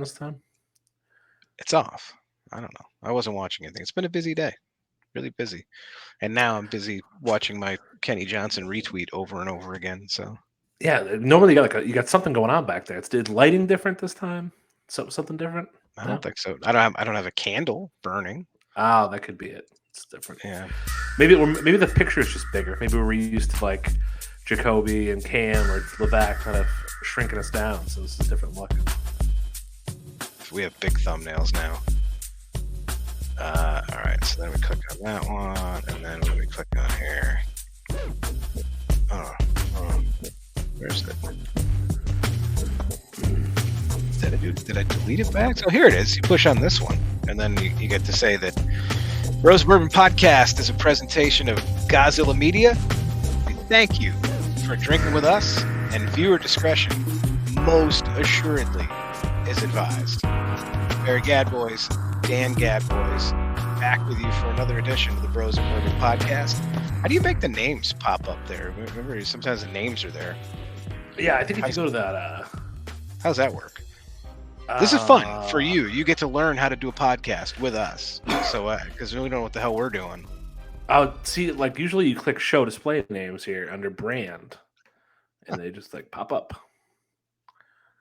this time? It's off. I don't know. I wasn't watching anything. It's been a busy day, really busy. And now I'm busy watching my Kenny Johnson retweet over and over again. So Yeah, normally you got you got something going on back there. Is lighting different this time? Something different? I don't No. think so. I don't have a candle burning. Oh, that could be it. It's different. Yeah. Maybe the picture is just bigger. Maybe we're used to like Jacoby and Cam or Levack kind of shrinking us down, so this is a different look. We have big thumbnails now. All right, so then we click on that one, and then when we click on here, where's it? Did I delete it back? So here it is. You push on this one, and then you get to say that Rose Bourbon Podcast is a presentation of Godzilla Media. We thank you for drinking with us, and viewer discretion most assuredly is advised. Barry Gadboys, Dan Gadboys, back with you for another edition of the Bros and Bourbon Podcast. How do you make the names pop up there? Remember, sometimes the names are there. Yeah, I think if you go to that... How's that work? This is fun for you. You get to learn how to do a podcast with us. So, because we don't know what the hell we're doing. I'll see, like, usually you click show display names here under brand, and they just, like, pop up.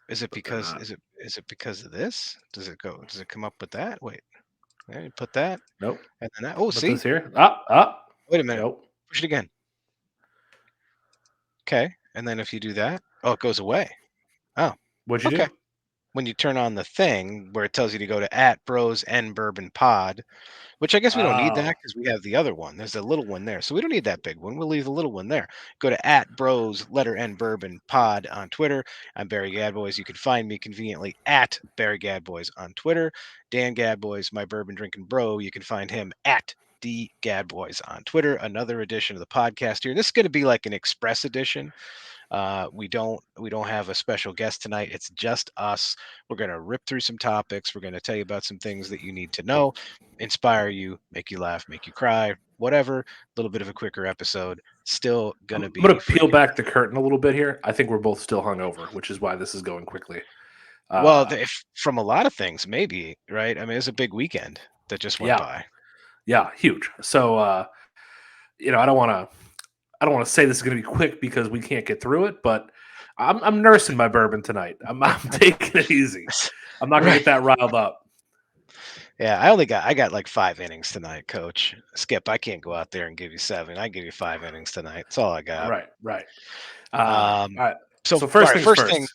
Is it because because of this? Does it come up with that? Wait. There, you put that. Nope. And then that. Oh, put see this here. Wait a minute. Nope. Push it again. Okay. And then if you do that, it goes away. Oh. What'd you do? When you turn on the thing where it tells you to go to @Bros N Bourbon Pod, which I guess we don't need that because we have the other one. There's a little one there. So we don't need that big one. We'll leave the little one there. Go to @Bros letter N Bourbon Pod on Twitter. I'm Barry Gadboys. You can find me conveniently at Barry Gadboys on Twitter. Dan Gadboys, my bourbon drinking bro. You can find him at D Gadboys on Twitter. Another edition of the podcast here. This is going to be like an express edition. We don't have a special guest tonight. It's just us. We're going to rip through some topics. We're going to tell you about some things that you need to know, inspire you, make you laugh, make you cry, whatever. A little bit of a quicker episode. Still going to be. I'm going to peel back the curtain a little bit here. I think we're both still hungover, which is why this is going quickly. Well, from a lot of things, maybe, right? I mean, it's a big weekend that just went by. Yeah, huge. So, I don't want to say this is going to be quick because we can't get through it, but I'm nursing my bourbon tonight. I'm taking it easy. I'm not going to get that riled up. Yeah, I got like 5 innings tonight, Coach. Skip, I can't go out there and give you 7. I give you 5 innings tonight. That's all I got. Right. All right. So first thing.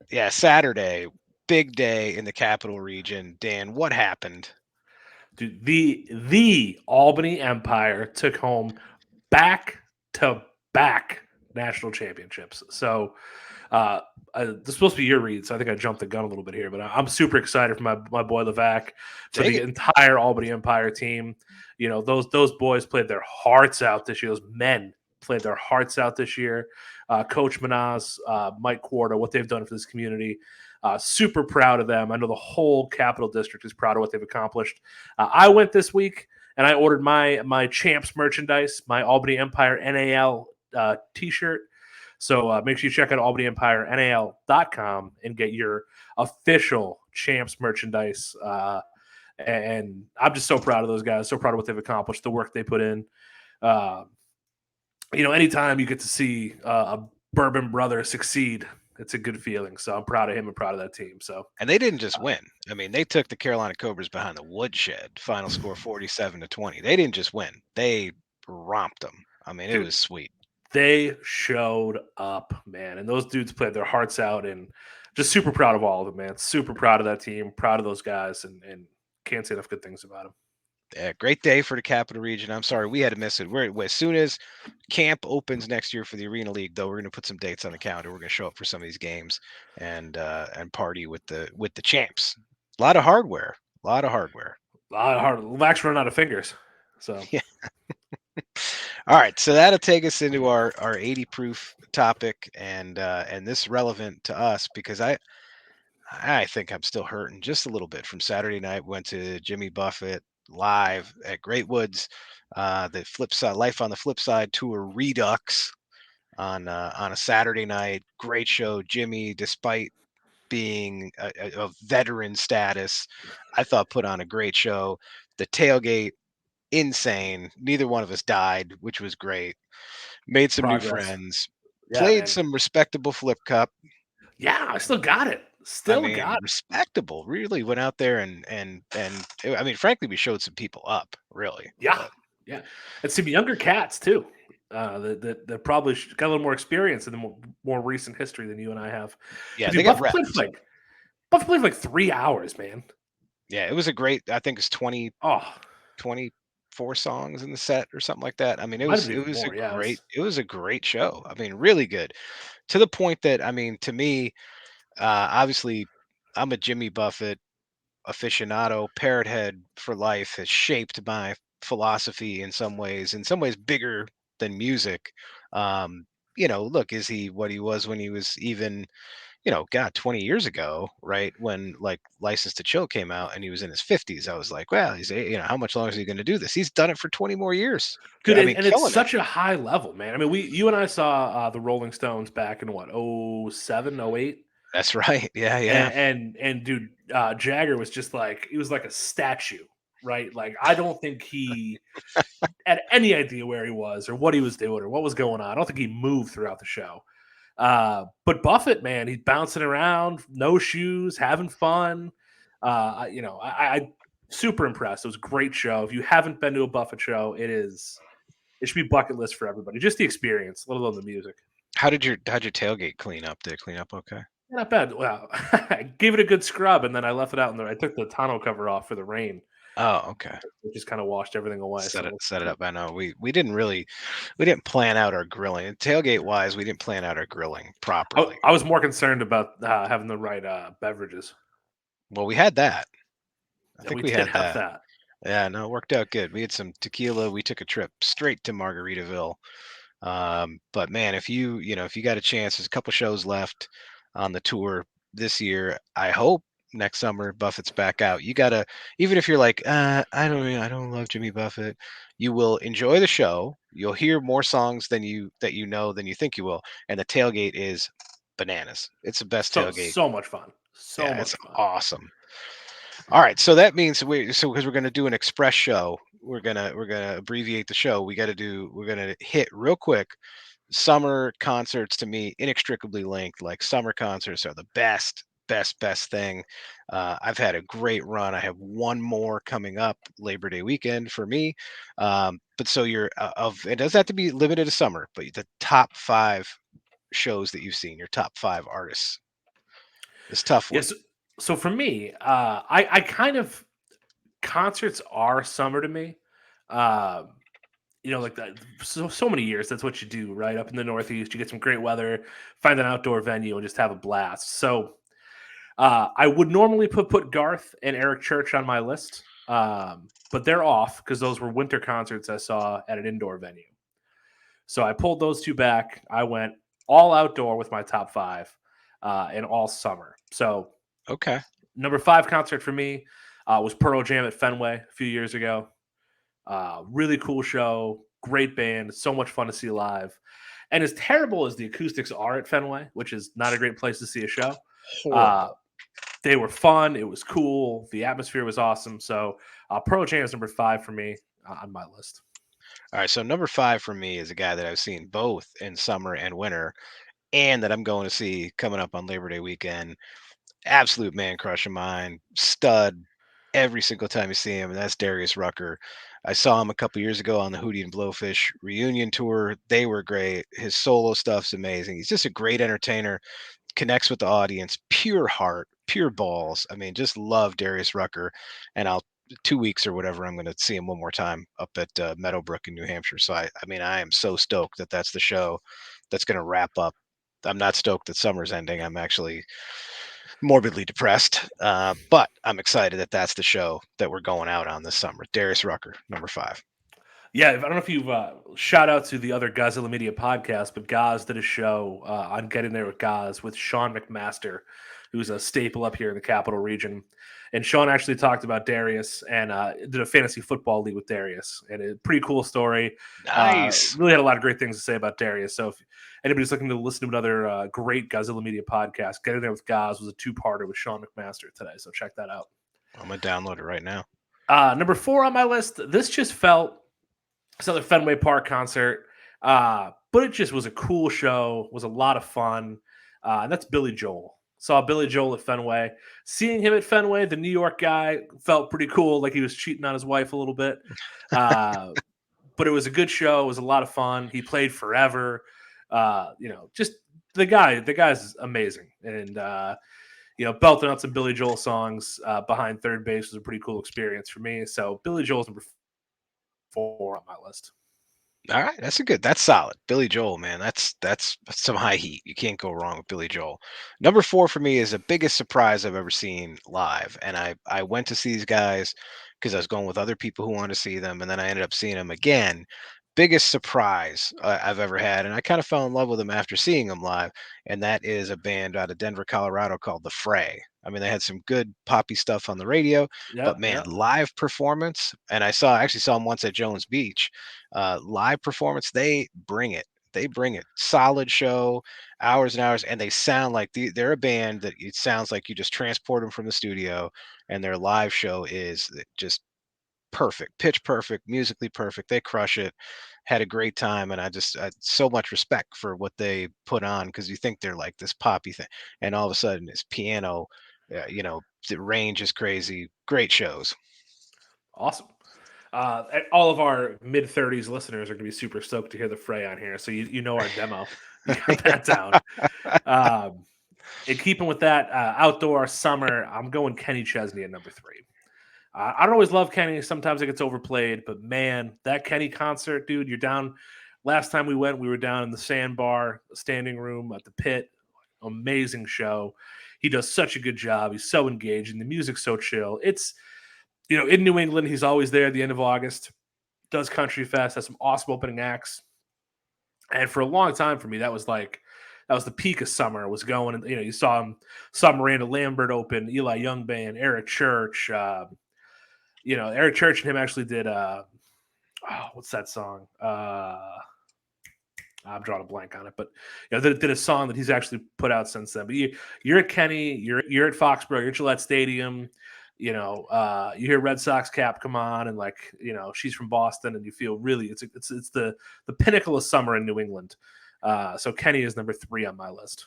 Yeah, Saturday, big day in the capital region. Dan, what happened? Dude, the Albany Empire took home back-to-back national championships. So this is supposed to be your read, so I think I jumped the gun a little bit here, but I'm super excited for my boy Levack, for the entire Albany Empire team. Those boys played their hearts out this year. Those men played their hearts out this year. Coach Manaz, Mike Quarta, what they've done for this community. Super proud of them. I know the whole Capital District is proud of what they've accomplished. I went this week and I ordered my Champs merchandise, my Albany Empire NAL t-shirt. So make sure you check out albanyempirenal.com and get your official Champs merchandise. And I'm just so proud of those guys, so proud of what they've accomplished, the work they put in. Anytime you get to see a bourbon brother succeed, it's a good feeling. So I'm proud of him and proud of that team. And they didn't just win. I mean, they took the Carolina Cobras behind the woodshed. Final score 47-20. They didn't just win. They romped them. I mean, it was sweet. They showed up, man. And those dudes played their hearts out, and just super proud of all of them, man. Super proud of that team, proud of those guys, and can't say enough good things about them. Yeah, great day for the Capital Region. I'm sorry we had to miss it. As soon as camp opens next year for the Arena League, though, we're going to put some dates on the calendar. We're going to show up for some of these games and party with the champs. A lot of hardware. Levack's running out of fingers. So yeah. All right, so that'll take us into our 80 proof topic, and this is relevant to us because I think I'm still hurting just a little bit from Saturday night. Went to Jimmy Buffett live at Great Woods, the flip side, Life on the Flip Side tour Redux on a Saturday night. Great show. Jimmy, despite being a veteran status, I thought put on a great show. The tailgate, insane. Neither one of us died, which was great. Made some new Progress. friends. Yeah, Played man. some respectable flip cup. Yeah, I still got it. I Still mean, got it. respectable. Really went out there and I mean, frankly, we showed some people up, really. Yeah, But yeah, and some younger cats too. That probably got a little more experience in the more recent history than you and I have. yeah, But they dude, got reps. Buffett played for like 3 hours, man. Yeah, it was a great. I think it's 20 Oh, 24 songs in the set or something like that. I mean, might have been it even was a more. Yeah, it was a great show. I mean, really good. To the point that I mean, to me, obviously, I'm a Jimmy Buffett aficionado. Parrot Head for life has shaped my philosophy in some ways bigger than music. Um, look, is he what he was when he was even, God, 20 years ago, right? When like License to Chill came out and he was in his 50s. I was like, well, how much longer is he going to do this? He's done it for 20 more years. dude, I mean, and it's killing it. such a high level, man. I mean, you and I saw the Rolling Stones back in what 07, 08? That's right. Yeah, yeah. And dude, Jagger was just like he was like a statue, right? Like I don't think he had any idea where he was or what he was doing or what was going on. I don't think he moved throughout the show. But Buffett, man, he's bouncing around, no shoes, having fun. I super impressed. It was a great show. If you haven't been to a Buffett show, it should be bucket list for everybody. Just the experience, let alone the music. How'd your tailgate clean up? Did it clean up okay? Not bad. Wow. I gave it a good scrub and then I left it out in there. I took the tonneau cover off for the rain. Oh, okay. It just kind of washed everything away. So Set it up. I know we didn't plan out our grilling. Tailgate wise, we didn't plan out our grilling properly. I was more concerned about having the right beverages. Well, we had that. I Yeah, think we we did had have that. that. Yeah, no, it worked out good. We had some tequila. We took a trip straight to Margaritaville. But man, if you got a chance, there's a couple shows left on the tour this year. I hope next summer Buffett's back out. You gotta, even if you're like, I don't love Jimmy Buffett, you will enjoy the show. You'll hear more songs than you think you will, and the tailgate is bananas. It's the best tailgate. So much fun. So Yeah, it's much fun. awesome. All right, so that means because we're gonna do an express show, we're gonna abbreviate the show. We're gonna hit real quick. Summer concerts to me inextricably linked. Like summer concerts are the best thing. I've had a great run. I have one more coming up Labor Day weekend for me. But so you're of it doesn't have to be limited to summer, but the top 5 shows that you've seen, your top 5 artists. This tough one. Yes. So for me, I kind of concerts are summer to me. Um, like that. So many years. That's what you do, right? Up in the Northeast, you get some great weather, find an outdoor venue, and just have a blast. So I would normally put Garth and Eric Church on my list, but they're off because those were winter concerts I saw at an indoor venue. So I pulled those two back. I went all outdoor with my top five and all summer. So Okay. number 5 concert for me was Pearl Jam at Fenway a few years ago. Really cool show, great band, so much fun to see live. And as terrible as the acoustics are at Fenway, which is not a great place to see a show, uh, Horrible. they were fun. It was cool. The atmosphere was awesome. So Pearl Jam is number 5 for me on my list. All right, so number 5 for me is a guy that I've seen both in summer and winter, and that I'm going to see coming up on Labor Day weekend. Absolute man crush of mine, stud every single time you see him, and that's Darius Rucker. I saw him a couple years ago on the Hootie and Blowfish reunion tour. They were great. His solo stuff's amazing. He's just a great entertainer, connects with the audience, pure heart, pure balls. I mean, just love Darius Rucker. And I'll 2 weeks or whatever, I'm going to see him one more time up at Meadowbrook in New Hampshire. So I mean, I am so stoked that that's the show that's going to wrap up. I'm not stoked that summer's ending. I'm actually morbidly depressed, but I'm excited that that's the show that we're going out on this summer. Darius Rucker, number 5. Yeah, I don't know if you've shout out to the other Godzilla Media podcast, but Gaz did a show on Getting There with Gaz with Sean McMaster, who's a staple up here in the capital region. And Sean actually talked about Darius and did a fantasy football league with Darius, and a pretty cool story. Nice. Really had a lot of great things to say about Darius. So if anybody's looking to listen to another great Godzilla Media podcast, Get In There with Gaz was a 2-parter with Sean McMaster today. So check that out. I'm going to download it right now. Number 4 on my list, this just felt it's another Fenway Park concert, but it just was a cool show, was a lot of fun, and that's Billy Joel. Saw Billy Joel at Fenway. Seeing him at Fenway, the New York guy, felt pretty cool, like he was cheating on his wife a little bit. But it was a good show. It was a lot of fun. He played forever. Just the guy's amazing. And, belting out some Billy Joel songs behind third base was a pretty cool experience for me. So Billy Joel's number 4 on my list. All right, that's solid. Billy Joel, man, that's some high heat. You can't go wrong with Billy Joel. Number 4 for me is the biggest surprise I've ever seen live, and I went to see these guys because I was going with other people who wanted to see them, and then I ended up seeing them again. Biggest surprise I've ever had, and I kind of fell in love with them after seeing them live, and that is a band out of Denver, Colorado called The Fray. I mean, they had some good poppy stuff on the radio, but man, live performance, and I actually saw them once at Jones Beach. Live performance, they bring it. They bring it. Solid show, hours and hours, and they sound like they're a band that it sounds like you just transport them from the studio, and their live show is just perfect, pitch perfect, musically perfect. They crush it. Had a great time, and I so much respect for what they put on, because you think they're like this poppy thing, and all of a sudden it's piano. The range is crazy. Great shows. Awesome. All of our mid-30s listeners are going to be super stoked to hear The Fray on here. So you know our demo. You got that down. And keeping with that outdoor summer, I'm going Kenny Chesney at number 3. I don't always love Kenny. Sometimes it gets overplayed. But, man, that Kenny concert, dude, you're down. Last time we were down in the Sandbar, standing room at the Pit. Amazing show. He does such a good job. He's so engaged, and the music's so chill. It's, in New England, he's always there at the end of August. Does Country Fest, has some awesome opening acts. And for a long time for me, that was the peak of summer. Was going, you saw Miranda Lambert open, Eli Young Band, Eric Church. Eric Church and him actually did what's that song? I'm drawing a blank on it, but they did a song that he's actually put out since then. But you're at Kenny, you're at Foxborough, you're at Gillette Stadium. You hear Red Sox cap come on, and she's from Boston, and you feel really it's the pinnacle of summer in New England. So Kenny is number 3 on my list.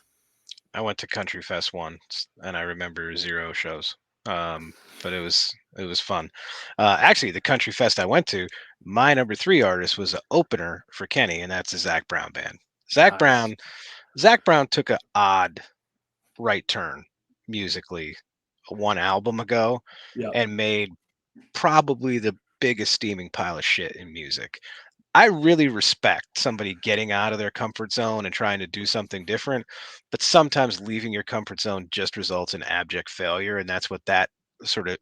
I went to Country Fest once, and I remember 0 shows. But it was fun. Actually, the Country Fest I went to, my number 3 artist was an opener for Kenny, and that's the Zach Brown Band. Zach Brown took an odd right turn musically one album ago, and made probably the biggest steaming pile of shit in music. I really respect somebody getting out of their comfort zone and trying to do something different, but sometimes leaving your comfort zone just results in abject failure, and that's what that sort of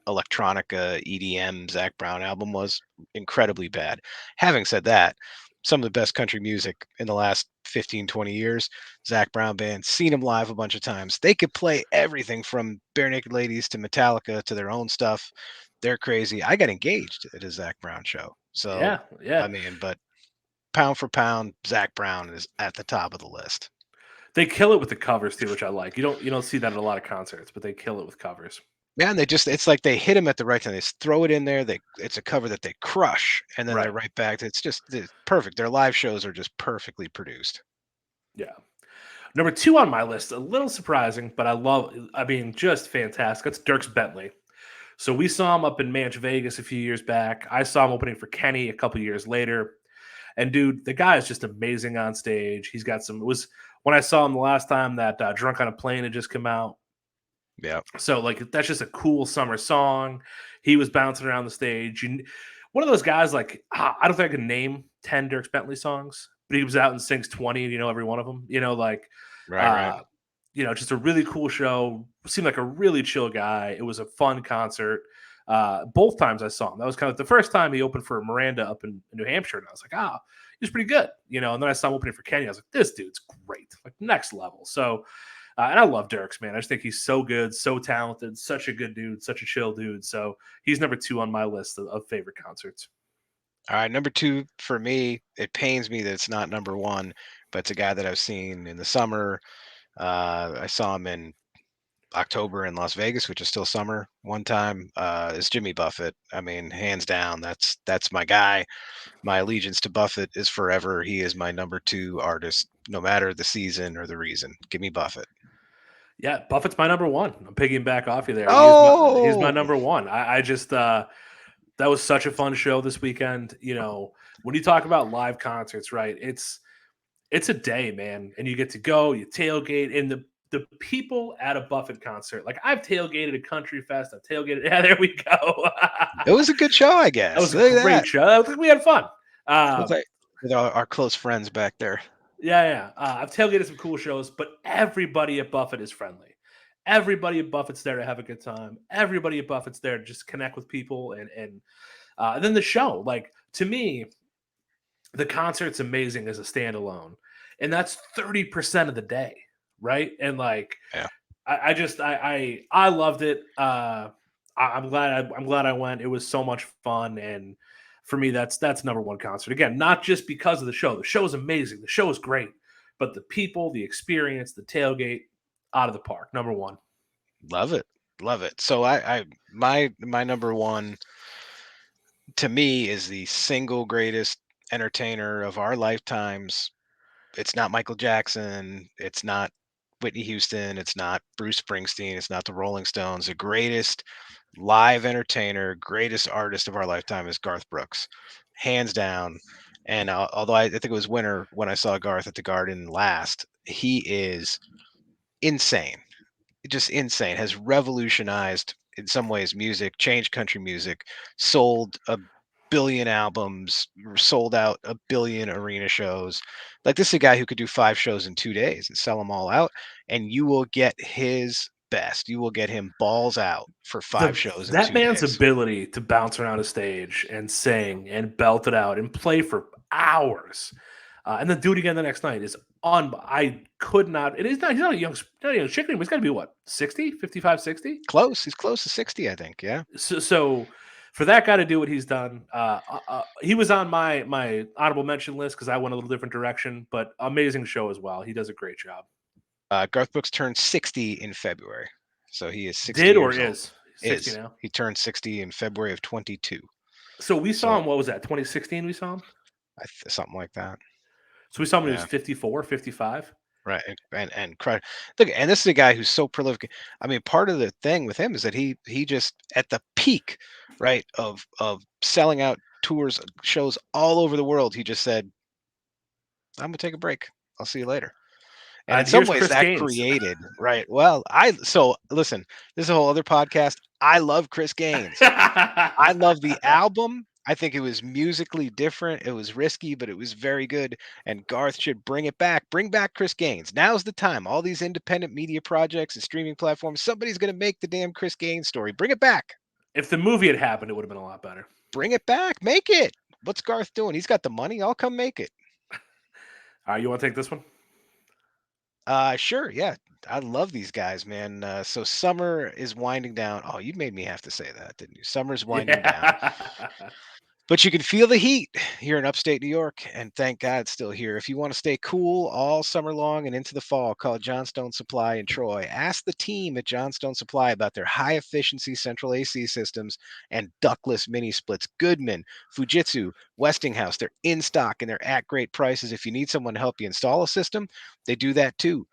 electronica EDM Zach Brown album was. Incredibly bad. Having said that, some of the best country music in the last 15, 20 years, Zach Brown Band, seen them live a bunch of times. They could play everything from Bare Naked Ladies to Metallica to their own stuff. They're crazy. I got engaged at a Zach Brown show. So, yeah. I mean, but pound for pound, Zach Brown is at the top of the list. They kill it with the covers too, which I like. You don't see that at a lot of concerts, but they kill it with covers. Yeah, and it's like they hit them at the right time. They just throw it in there. It's a cover that they crush, and then they're right back. It's perfect. Their live shows are just perfectly produced. Yeah. Number 2 on my list, a little surprising, but just fantastic. It's Dierks Bentley. So we saw him up in Manch Vegas a few years back. I saw him opening for Kenny a couple years later. And dude, the guy is just amazing on stage. He's got it was when I saw him the last time that Drunk on a Plane had just come out. Yeah. So that's just a cool summer song. He was bouncing around the stage. One of those guys, I don't think I can name 10 Dierks Bentley songs, but he was out and sings 20 and every one of them. Right. Just a really cool show. Seemed like a really chill guy. It was a fun concert. Both times I saw him. That was kind of the first time he opened for Miranda up in New Hampshire, and I was like, he was pretty good. And then I saw him opening for Kenny. I was like, this dude's great, like next level. So And I love Dirks, man. I just think he's so good, so talented, such a good dude, such a chill dude. So he's number 2 on my list of favorite concerts. All right, number two for me. It pains me that it's not number one, but it's a guy that I've seen in the summer. I saw him in October in Las Vegas, which is still summer. One time, is Jimmy Buffett. I mean, hands down, that's my guy. My allegiance to Buffett is forever. He is my number two artist, no matter the season or the reason. Give me Buffett. Yeah, Buffett's my number 1. I'm picking back off you there. He's my Oh, number 1. I just that was such a fun show this weekend. When you talk about live concerts, right? It's a day, man, and you get to go, you tailgate, and the people at a Buffett concert. Like I've tailgated a country fest. I've tailgated. Yeah, there we go. it was a good show, I That guess. was a Look at great that. show. We had fun. Looks like with our close friends back there. Yeah, yeah. I've tailgated some cool shows, but everybody at Buffett is friendly. Everybody at Buffett's there to have a good time. Everybody at Buffett's there to just connect with people, and then the show. Like to me, the concert's amazing as a standalone, and that's 30% of the day, right? And like, Yeah. I loved it. I'm glad I went. It was so much fun, and for me, that's number 1 concert. Again, not just because of the show. The show is amazing. The show is great, but the people, the experience, the tailgate, out of the park. Number 1. Love it. Love it. So my number one to me is the single greatest entertainer of our lifetimes. It's not Michael Jackson, it's not Whitney Houston, it's not Bruce Springsteen, it's not the Rolling Stones. The greatest live entertainer, greatest artist of our lifetime is Garth Brooks, hands down. And although I think it was winter when I saw Garth at the Garden last, he is insane, just insane, has revolutionized in some ways music, changed country music, sold a billion albums, sold out a billion arena shows. Like this is a guy who could do 5 shows in 2 days and sell them all out, and you will get his best. You will get him balls out for five The shows in That two man's days. ability to bounce around a stage and sing and belt it out and play for hours, and then do it again the next night is on. I could not. It is not. He's not a young chicken. He's got to be what, 60, 55, 60. Close. He's close to 60, I think. Yeah. So for that guy to do what he's done, he was on my honorable mention list because I went a little different direction. But amazing show as well. He does a great job. Garth Brooks turned 60 in February. So he is 60 Did or years old. is 60 Is. now? He turned 60 in February of 22. So we saw So him. What was that? 2016. We saw him. something like that. So we saw him when he was Yeah. 54, 55. Right, look, and this is a guy who's so prolific. I mean, part of the thing with him is that he just at the peak, right, of selling out tours, shows all over the world. He just said, "I'm gonna take a break. I'll see you later." And in And some here's ways, Chris that Gaines. created right. Well, I so listen. This is a whole other podcast. I love Chris Gaines. I love the album. I think it was musically different. It was risky, but it was very good. And Garth should bring it back. Bring back Chris Gaines. Now's the time. All these independent media projects and streaming platforms, somebody's going to make the damn Chris Gaines story. Bring it back. If the movie had happened, it would have been a lot better. Bring it back. Make it. What's Garth doing? He's got the money. I'll come make it. All right, you want to take this one? Sure. Yeah. I love these guys, man. So summer is winding down. Oh, you made me have to say that, didn't you? Summer's winding down. Yeah. But you can feel the heat here in upstate New York, and thank God it's still here. If you want to stay cool all summer long and into the fall, call Johnstone Supply in Troy. Ask the team at Johnstone Supply about their high efficiency central AC systems and ductless mini splits. Goodman, Fujitsu, Westinghouse, they're in stock and they're at great prices. If you need someone to help you install a system, they do that too.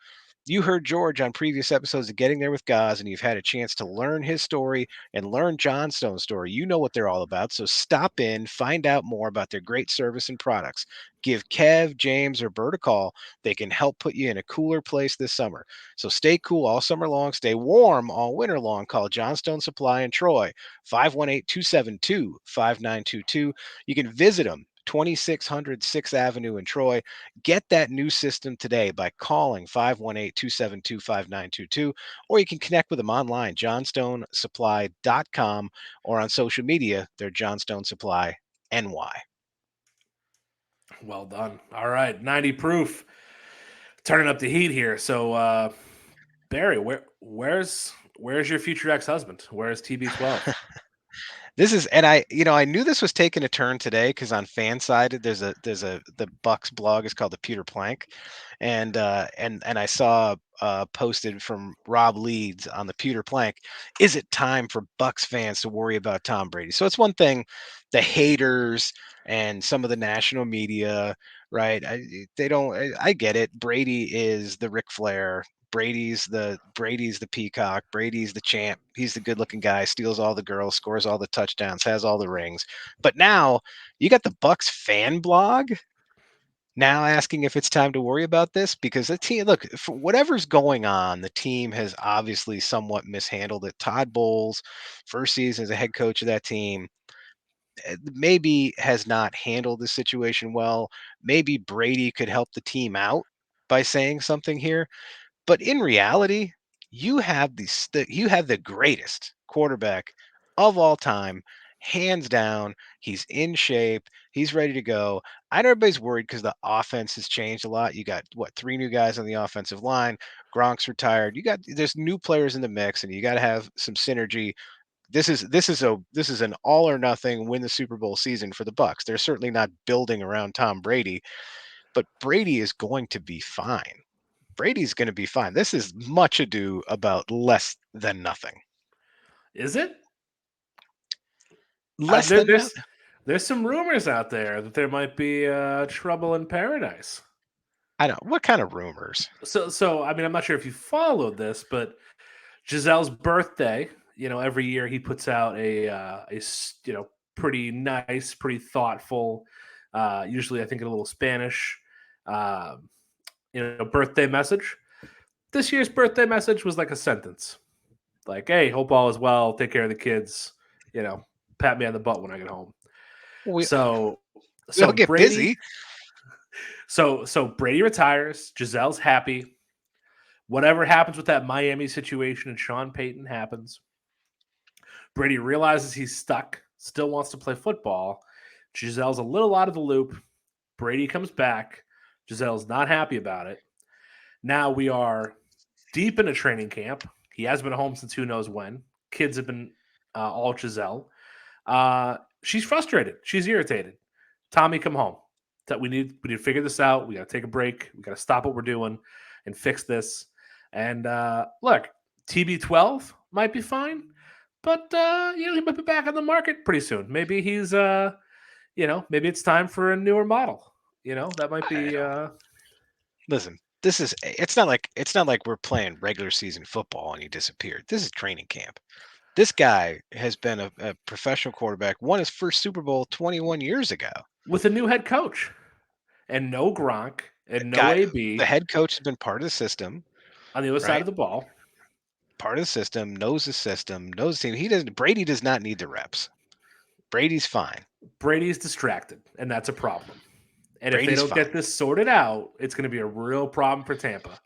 You heard George on previous episodes of Getting There with Gaz, and you've had a chance to learn his story and learn Johnstone's story. You know what they're all about. So stop in, find out more about their great service and products. Give Kev, James, or Bert a call. They can help put you in a cooler place this summer. So stay cool all summer long, stay warm all winter long. Call Johnstone Supply in Troy, 518 272 5922. You can visit them. 2600 6th Avenue in Troy. Get that new system today by calling 518-272-5922, or you can connect with them online, johnstonesupply.com, or on social media, they're Johnstone Supply NY. Well done. All right, 90 proof. Turning up the heat here. So Barry, where's your future ex-husband? Where's TB12? This is, and I knew this was taking a turn today because on fan side there's a the Bucks blog is called the Pewter Plank, and I saw posted from Rob Leeds on the Pewter Plank. Is it time for Bucks fans to worry about Tom Brady? So it's one thing, the haters and some of the national media, right? They don't. I get it. Brady is the Ric Flair. Brady's the peacock. Brady's the champ. He's the good-looking guy, steals all the girls, scores all the touchdowns, has all the rings. But now you got the Bucks fan blog now asking if it's time to worry about this because the team, look, for whatever's going on, the team has obviously somewhat mishandled it. Todd Bowles, first season as a head coach of that team, maybe has not handled the situation well. Maybe Brady could help the team out by saying something here. But in reality, you have the greatest quarterback of all time, hands down. He's in shape. He's ready to go. I know everybody's worried because the offense has changed a lot. You got what, three new guys on the offensive line. Gronk's retired. There's new players in the mix, and you got to have some synergy. This is an all or nothing win the Super Bowl season for the Bucks. They're certainly not building around Tom Brady, but Brady is going to be fine. Brady's going to be fine. This is much ado about less than nothing. Is it? Less than nothing. There's some rumors out there that there might be trouble in paradise. I know. What kind of rumors? So I mean, I'm not sure if you followed this, but Giselle's birthday, every year he puts out a pretty nice, pretty thoughtful, usually I think in a little Spanish, uh, birthday message. This year's birthday message was like a sentence, like, "Hey, hope all is well. Take care of the kids. Pat me on the butt when I get home." We So, we all so get Brady, busy. so Brady retires. Giselle's happy. Whatever happens with that Miami situation and Sean Payton happens. Brady realizes he's stuck, still wants to play football. Giselle's a little out of the loop. Brady comes back. Giselle's not happy about it. Now we are deep in a training camp. He has been home since who knows when. Kids have been all Giselle. She's frustrated. She's irritated. Tommy, come home. We need to figure this out. We got to take a break. We got to stop what we're doing and fix this. And look, TB12 might be fine, but he might be back on the market pretty soon. Maybe he's maybe it's time for a newer model. That might be. Listen, it's not like we're playing regular season football and he disappeared. This is training camp. This guy has been a professional quarterback, won his first Super Bowl 21 years ago. With a new head coach and no Gronk and no The AB head coach has been part of the system, on the other side right? of the ball. Part of the system, knows the team. Brady does not need the reps. Brady's fine. Brady's distracted, and that's a problem. And if they Brady's don't fine. get this sorted out, it's going to be a real problem for Tampa.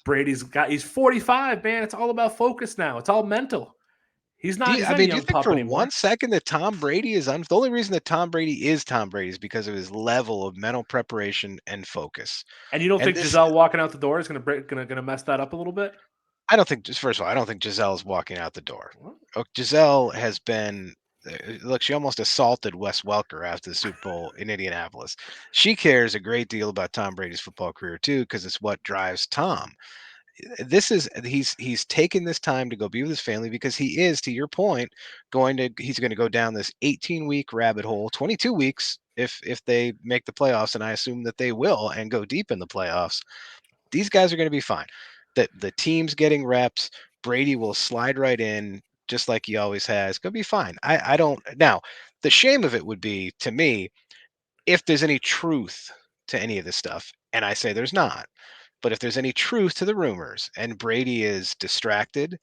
He's 45, man. It's all about focus now. It's all mental. He's not a Do you young think pup for anymore. 1 second that Tom Brady is the only reason that Tom Brady is Tom Brady is because of his level of mental preparation and focus? And you don't And think this, Giselle walking out the door is going to mess that up a little bit? I don't think. First of all, I don't think Giselle is walking out the door. Well, Giselle has been. Look, she almost assaulted Wes Welker after the Super Bowl in Indianapolis. She cares a great deal about Tom Brady's football career too, because it's what drives Tom. He's taken this time to go be with his family because he is, to your point, he's going to go down this 18-week rabbit hole, 22 weeks if they make the playoffs, and I assume that they will and go deep in the playoffs. These guys are going to be fine. The team's getting reps. Brady will slide right in just like he always has. Going to be fine. I don't now. The shame of it would be to me if there's any truth to any of this stuff, and I say there's not. But if there's any truth to the rumors and Brady is distracted,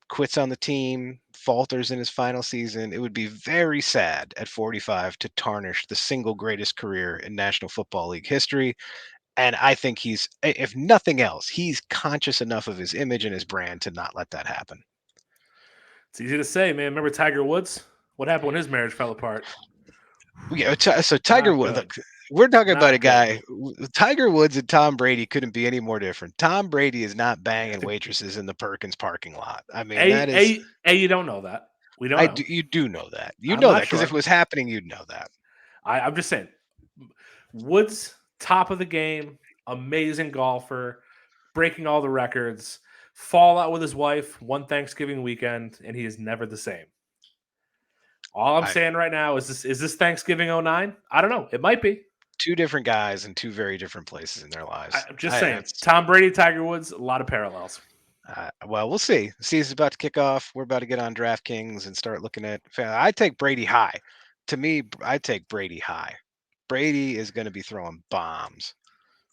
quits on the team, falters in his final season, it would be very sad at 45 to tarnish the single greatest career in National Football League history. And I think if nothing else, he's conscious enough of his image and his brand to not let that happen. it's easy to say, man. Remember Tiger Woods? What happened when his marriage fell apart? Yeah, so Tiger Not Woods. good. We're talking about a Not good. guy. Tiger Woods and Tom Brady couldn't be any more different. Tom Brady is not I banging think waitresses in the Perkins parking lot. I mean, that A is. A A. You don't know that. We don't I do. know. You do know that. You I'm know not that because if it sure. was happening, you'd know that. I'm just saying. Woods, top of the game, amazing golfer, breaking all the records. Fall out with his wife one Thanksgiving weekend, and he is never the same. All I'm I saying right now is this Thanksgiving '09? I don't know. It might be. Two different guys in two very different places in their lives. I'm just I saying. that's Tom Brady, Tiger Woods, a lot of parallels. well, we'll see. The season's about to kick off. We're about to get on DraftKings and start looking at. I take Brady high. To me, I take Brady high. Brady is going to be throwing bombs.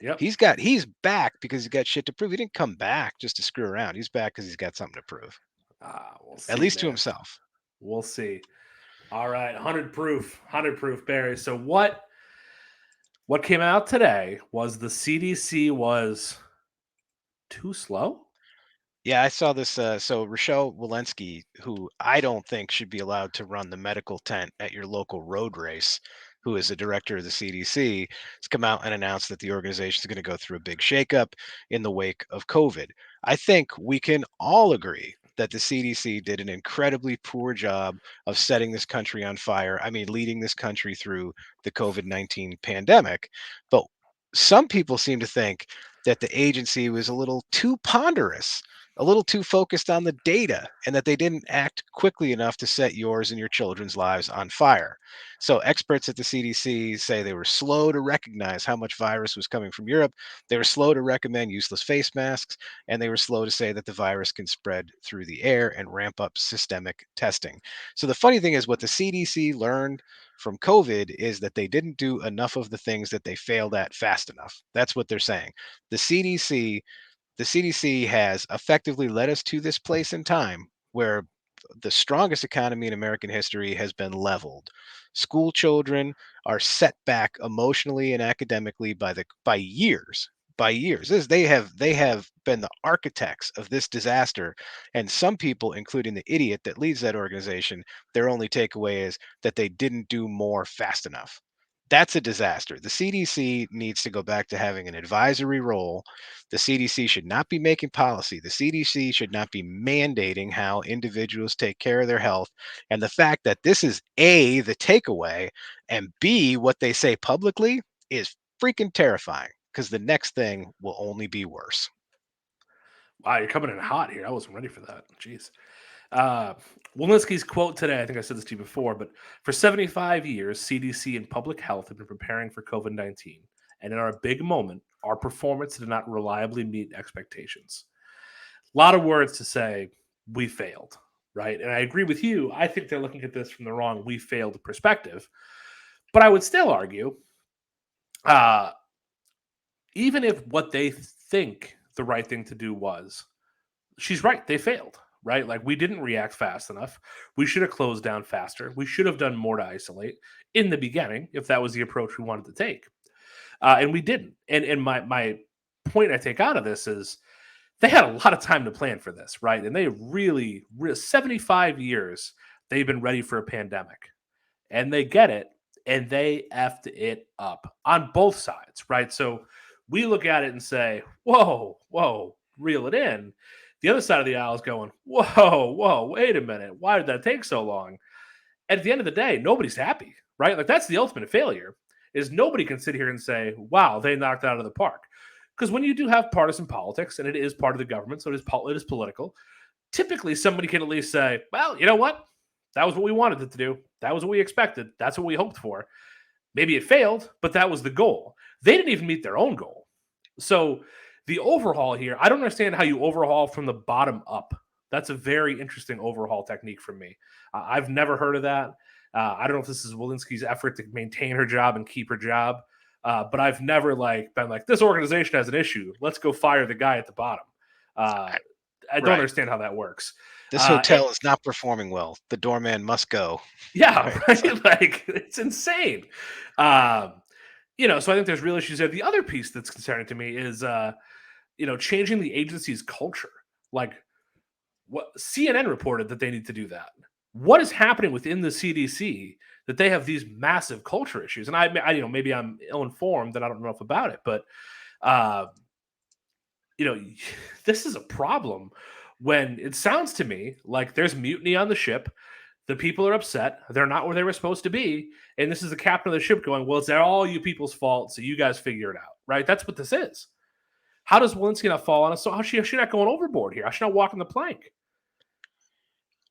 Yep. He's back because he's got shit to prove. He didn't come back just to screw around. He's back because he's got something to prove, We'll at see, least to man. himself. We'll see. All right, 100 proof, Barry. So what came out today was the CDC was too slow. Yeah, I saw this. So Rochelle Walensky, who I don't think should be allowed to run the medical tent at your local road race, who is the director of the CDC, has come out and announced that the organization is going to go through a big shakeup in the wake of COVID. I think we can all agree that the CDC did an incredibly poor job of setting this country on fire. I mean, leading this country through the COVID-19 pandemic. But some people seem to think that the agency was a little too ponderous, a little too focused on the data, and that they didn't act quickly enough to set yours and your children's lives on fire. So experts at the CDC say they were slow to recognize how much virus was coming from Europe. They were slow to recommend useless face masks, and they were slow to say that the virus can spread through the air and ramp up systemic testing. So the funny thing is what the CDC learned from COVID is that they didn't do enough of the things that they failed at fast enough. That's what they're saying. The CDC the CDC has effectively led us to this place in time where the strongest economy in American history has been leveled. School children are set back emotionally and academically by years. By years, they have been the architects of this disaster, and some people, including the idiot that leads that organization, their only takeaway is that they didn't do more fast enough. That's a disaster. The CDC needs to go back to having an advisory role. The CDC should not be making policy. The CDC should not be mandating how individuals take care of their health. And the fact that this is A, the takeaway, and B, what they say publicly is freaking terrifying because the next thing will only be worse. Wow, you're coming in hot here. I wasn't ready for that. Jeez. Uh, Walensky's quote today, I think I said this to you before, but for 75 years, CDC and public health have been preparing for COVID 19. And in our big moment, our performance did not reliably meet expectations. A lot of words to say, we failed, right? And I agree with you. I think they're looking at this from the wrong we failed perspective. But I would still argue, uh, even if what they think the right thing to do was, she's right. They failed, right? Like we didn't react fast enough. We should have closed down faster. We should have done more to isolate in the beginning if that was the approach we wanted to take. And we didn't. And my point I take out of this is they had a lot of time to plan for this, right? And they really 75 years they've been ready for a pandemic, and they get it, and they effed it up on both sides, right? So we look at it and say, whoa, whoa, reel it in. The other side of the aisle is going, whoa, whoa, wait a minute. Why did that take so long? At the end of the day, nobody's happy, right? Like that's the ultimate failure is nobody can sit here and say, wow, they knocked it out of the park. Because when you do have partisan politics, and it is part of the government, so it is political, typically somebody can at least say, well, you know what? That was what we wanted it to do. That was what we expected. That's what we hoped for. Maybe it failed, but that was the goal. They didn't even meet their own goal. So the overhaul here, I don't understand how you overhaul from the bottom up. That's a very interesting overhaul technique for me. I've never heard of that. I don't know if this is Walensky's effort to maintain her job and keep her job, but I've never been like this organization has an issue. Let's go fire the guy at the bottom. Uh, I don't Right. understand how that works. This hotel is not performing well. The doorman must go. Yeah, Right. right. Like it's insane. So I think there's real issues there. The other piece that's concerning to me is changing the agency's culture. Like what CNN reported that they need to do that. what is happening within the CDC that they have these massive culture issues? And I maybe I'm ill-informed and I don't know enough about it, but uh, this is a problem when it sounds to me like there's mutiny on the ship. The people are upset. They're not where they were supposed to be. And this is the captain of the ship going, well, it's all you people's fault. So you guys figure it out, right? That's what this is. How does Walensky not fall on us? So how's she not going overboard here? How's she not walking the plank?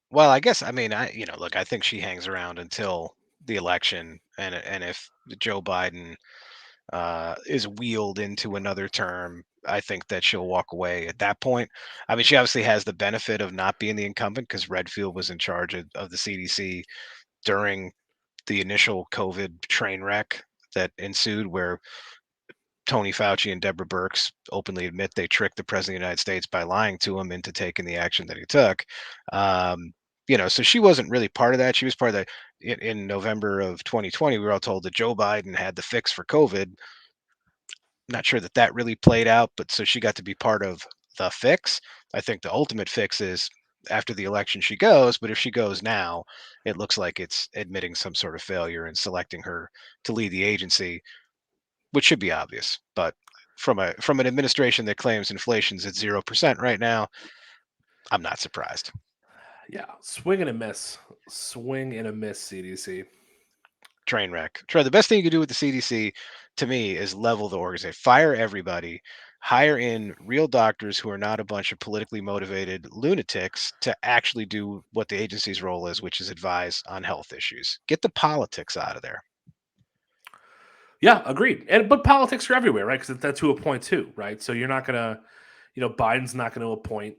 Well, I guess, I mean, look, I think she hangs around until the election, and if Joe Biden is wheeled into another term, I think that she'll walk away at that point. I mean, she obviously has the benefit of not being the incumbent because Redfield was in charge of the CDC during the initial COVID train wreck that ensued, where Tony Fauci and Deborah Birx openly admit they tricked the president of the United States by lying to him into taking the action that he took. So she wasn't really part of that. She was part of that. In November of 2020, we were all told that Joe Biden had the fix for COVID. Not sure that really played out, but so she got to be part of the fix. I think the ultimate fix is after the election she goes, but if she goes now, it looks like it's admitting some sort of failure and selecting her to lead the agency, which should be obvious. But from an administration that claims inflation's at 0% right now, I'm not surprised. Yeah, swing and a miss, CDC. Train wreck. Trey, the best thing you can do with the CDC, to me, is level the organization. Fire everybody. Hire in real doctors who are not a bunch of politically motivated lunatics to actually do what the agency's role is, which is advise on health issues. Get the politics out of there. Yeah, agreed. But politics are everywhere, right? Because that's who appoints who, right? So you're not gonna, Biden's not going to appoint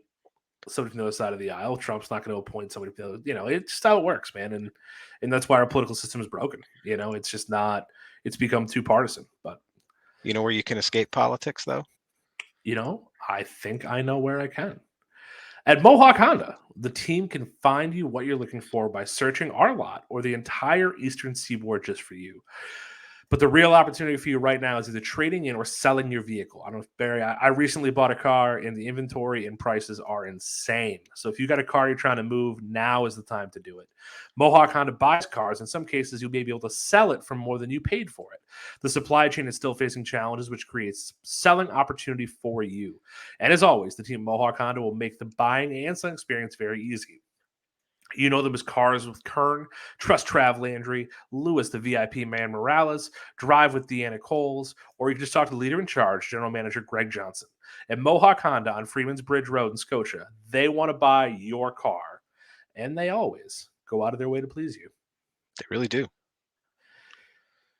somebody from the other side of the aisle. Trump's not going to appoint somebody from the other. It's just how it works, man. And that's why our political system is broken. It's just not. It's become too partisan. But you know where you can escape politics, though. I think I know where I can. At Mohawk Honda, the team can find you what you're looking for by searching our lot or the entire Eastern Seaboard just for you. But the real opportunity for you right now is either trading in or selling your vehicle. I don't know if Barry, I recently bought a car and the inventory and prices are insane. So if you got a car you're trying to move, now is the time to do it. Mohawk Honda buys cars. In some cases, you may be able to sell it for more than you paid for it. The supply chain is still facing challenges, which creates selling opportunity for you. And as always, the team at Mohawk Honda will make the buying and selling experience very easy. You know them as Cars with Kern, Trust Trav Landry, Lewis the VIP Man Morales, Drive with Deanna Coles, or you can just talk to the leader in charge, General Manager Greg Johnson. At Mohawk Honda on Freeman's Bridge Road in Scotia, they want to buy your car, and they always go out of their way to please you. They really do.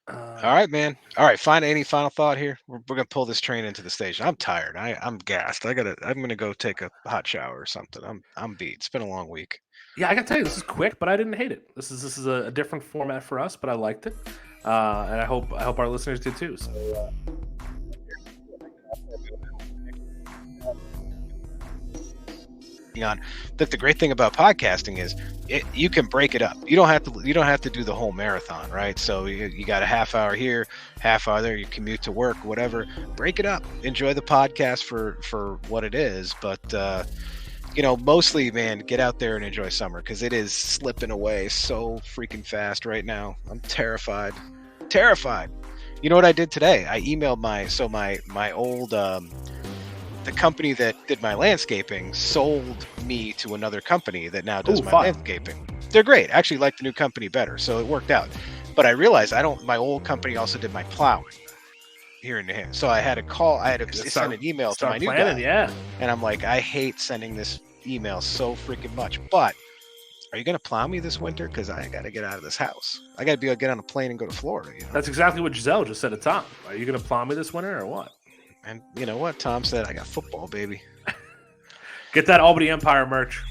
All right, man. All right, any final thought here? We're gonna pull this train into the station. I'm tired. I'm gassed. I'm gonna go take a hot shower or something. I'm beat. It's been a long week. Yeah, I gotta tell you, this is quick, but I didn't hate it. This is a different format for us, but I liked it, and I hope our listeners did too. So. On. But the great thing about podcasting is you can break it up. You don't have to do the whole marathon, right? So you got a half hour here, half hour there. You commute to work, whatever. Break it up. Enjoy the podcast for what it is. But mostly, man, get out there and enjoy summer because it is slipping away so freaking fast right now. I'm terrified. You know what I did today? I emailed my old. The company that did my landscaping sold me to another company that now does my landscaping. They're great. I actually like the new company better, so it worked out. But I realized my old company also did my plowing here in New Hampshire. So I had to send an email to my new guy. Yeah. And I'm like, I hate sending this email so freaking much. But are you going to plow me this winter? Because I got to get out of this house. I got to be able to get on a plane and go to Florida. That's exactly what Giselle just said to Tom. Are you going to plow me this winter or what? And you know what? Tom said, I got football, baby. Get that Albany Empire merch.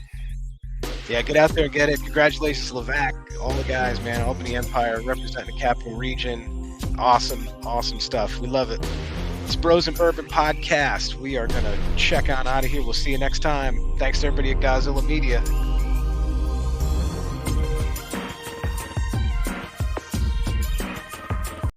Yeah, get out there and get it. Congratulations, Levack, all the guys, man. Albany Empire, representing the Capital Region. Awesome stuff. We love it. It's Bros and Bourbon Podcast. We are going to check on out of here. We'll see you next time. Thanks to everybody at Godzilla Media.